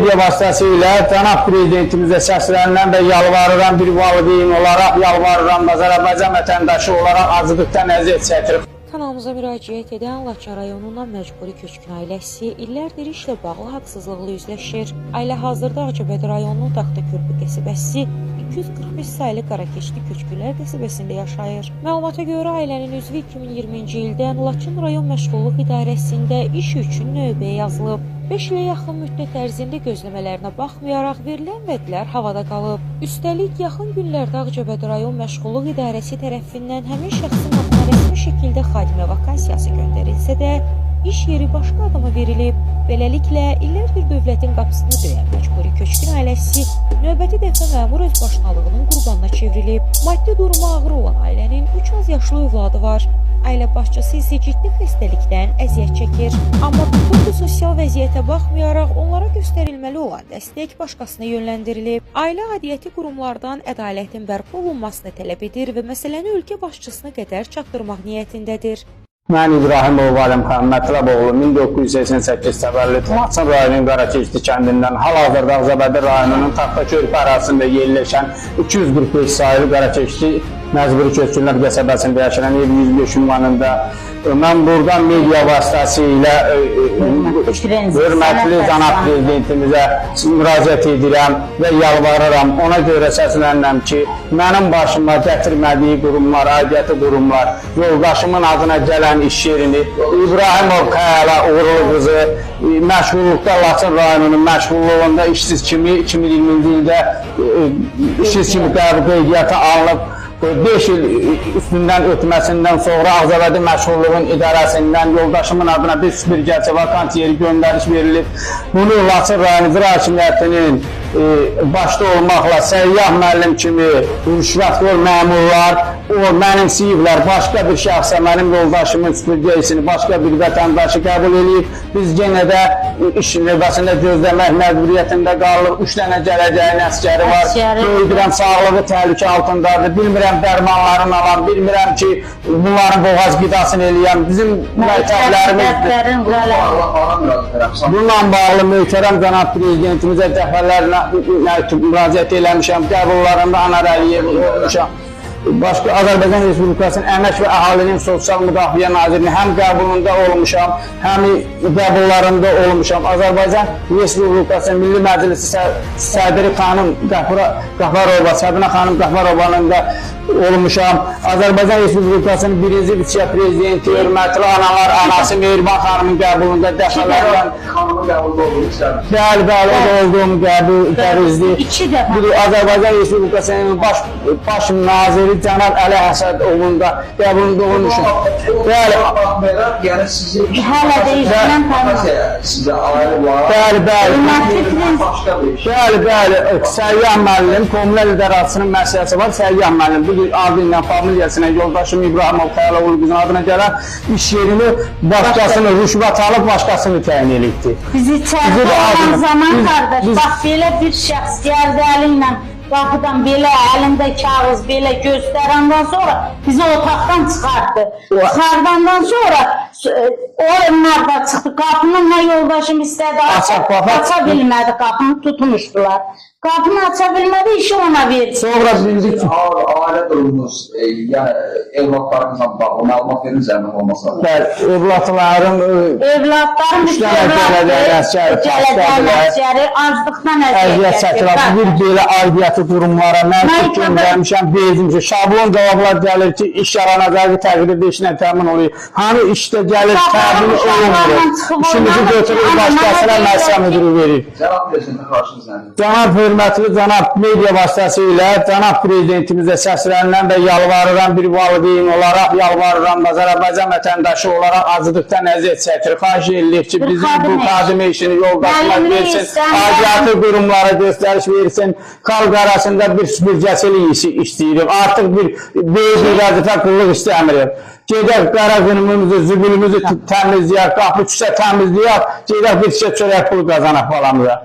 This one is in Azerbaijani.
media vasitəsilə cənab prezidentimizə səslənirəm və yalvarıram, bir valideyn olaraq yalvarıram, Azərbaycan vətəndaşı olaraq acılıqdan əziyyət çəkir. Kanalımıza müraciət edən Laçın rayonundan məcburi köçkün ailəsi illərdir işlə bağlı haqsızlıqla üzləşir. Ailə hazırda Ağcabədi rayonunun Taxtakörpü qəsəbəsi 245 saylı Qarakeşli köçkünlər qəsəbəsində yaşayır. Məlumata görə ailənin üzvü 2020-ci ildən Laçın rayon məşğulluq idarəsində iş üçün növbəyə yazılıb. 5 ilə yaxın müddət ərzində gözləmələrinə baxmayaraq verilən vədlər havada qalıb. Üstəlik, yaxın günlərdə Ağcabədi rayon məşğulluq idarəsi tərəfindən həmin şəxsin adına rəsmi şəkildə xadimə vakansiyası göndərilsə də, iş yeri başqa adama verilib. Beləliklə, illərdir dövlətin qapısını döyən məcburi köçkün ailəsi növbəti dəfə məmur özbaşınalığının qurbanına çevrilib. Maddi durumu ağır olan ailənin 3 az yaşlı övladı var. Ailə başçısı isə ciddi xəstəlikdən əziyyət çəkir. Amma bütün bu sosial vəziyyətə baxmayaraq onlara göstərilməli olan dəstək başqasına yönləndirilib. Ailə aidiyyəti qurumlardan ədalətin bərpa olunmasını tələb edir və məsələni ölkə başçısına qədər çatdırmaq niyyətindədir. Mən İbrahimov Valəm xan Mətləboğlu 1988 təvəllüd Laçın rayonunun Qarakeşli kəndindən hal-hazırda Ağcabədi rayonunun Taxtakörpü ərazisində yerləşən 245 sayılı Qarakeşli məcburi köçkünlər qəsəbəsində yaşayan ev 105 ünvanında mən buradan media vasitəsilə hörmətli cənab prezidentimizə müraciət edirəm və yalvarıram. Ona görə səslənirəm ki, mənim başıma gətirmədiyi qurumlar, aidiyyəti qurumlar, yoldaşımın adına gələn iş yerini İbrahimov Xəyala uğurlu qızı məşğulluqda Laçın rayonunun məşğulluğunda işsiz kimi 2020-ci ildə işsiz kimi qəbul qeydiyyata alınıb. 5 il üstündən ötməsindən sonra Ağcabədi məşğulluğun idarəsindən yoldaşımın adına bir süpürgəçi vakansiya yeri göndəriş verilib. Bunu Laçın rayon icra hakimiyyətinin başda olmaqla səyyah müəllim kimi rüşvətxor məmurlar o mənimsəyiblər, başqa bir şəxsə mənim yoldaşımın süpürgəsini başqa bir vətəndaşı qəbul edib. Biz yenə də iş növbəsində gözləmək məcburiyyətində qalırıq. 3 dənə gələcəyin əsgəri var. Böyüdürəm, sağlığı təhlükə altındadır. Bilmirəm dərmanlarını alan, bilmirəm ki, bunların boğaz qidasını eləyəm. Bizim məktəblərimiz bununla bağlı möhtərəm cənab prezidentimizə dəfələrlə müraciət eləmişəm. Qəbullarında Anar Əliyev olmuşam. Başqa Azərbaycan Respublikasının Əmək və Əhalinin Sosial Müdafiə Nazirinin həm qəbulunda olmuşam, həm qəbullarında olmuşam. Azərbaycan Respublikasının Milli Məclisi sədri xanım Qəfərova, Səbinə xanım Qəfərovanın da olmuşam. Azərbaycan Respublikasının birinci vitse-prezidenti, hörmətli analar, anası Mehriban xanımın qəbulunda dəfələrlə bəli, olduğum qəbul dərizdir. Azərbaycan Respublikasının baş naziri cənab Əli Əsədovun da qəbulunda olmuşum. Bəli, hələ də işləm bəli, Səyyah müəllim, Kommunal İdarəsinin məsələsi var, Səyyah müəllim. Bu adı ilə, familiyasına, yoldaşım İbrahimov Xəyala qızın adına gələn iş yerini başqasını, rüşvət alıb başqasını təyin edibdir. Bizi içəridə olan zaman qardaş, bax belə bir şəxs gəldi əli ilə qapıdan belə əlində kağız belə göstərəndən sonra bizi otaqdan çıxartdı. Çıxardandan sonra onlar da çıxdı. Qapının nə yoldaşım istədi, aça bilmədi, qapını tutmuşdular. Qapını aça bilmədi, işi ona verdi. Sonra bildik ki, ailə durumunuz, yəni evlatlarınızla bağlı məlumat verir zəhmət olmasa. Bəli, evlatlarım 3 dənə gələcək əsgəri aclıqdan əziyyət çəkir. Bir belə aidiyyəti qurumlara mən göndərmişəm, verdim ki, şablon cavablar gəlir ki, iş yaranacağı təqdirdə işlə təmin oluyor. Hani işdə gəlir, təmin olunmuyor. İşimizi götürür, başqasına məhkəmə müdürü verir. Cənab prezidentə qarşınız nədir? Cənab hörmətli cənab media vasitəsilə cənab prezidentimizə səslənirəm və yalvarıram, bir valideyn olaraq yalvarıram, Azərbaycan vətəndaşı olaraq acılıqdan əziyyət çəkir. Xahiş edirik ki, bizim bu xadimə işini yoldaşlar versin, aidiyyəti qurumlara göstəriş versin, xalq arasında bir süpürgəçilik istəyirik. Artıq bir böyük bir vəzifə qulluk istəmirik. Gedək qara günümüzü, zübülümüzü təmizləyək, qapı küçə təmizləyək, gedək bir çörək pulu qazanaq balamıza.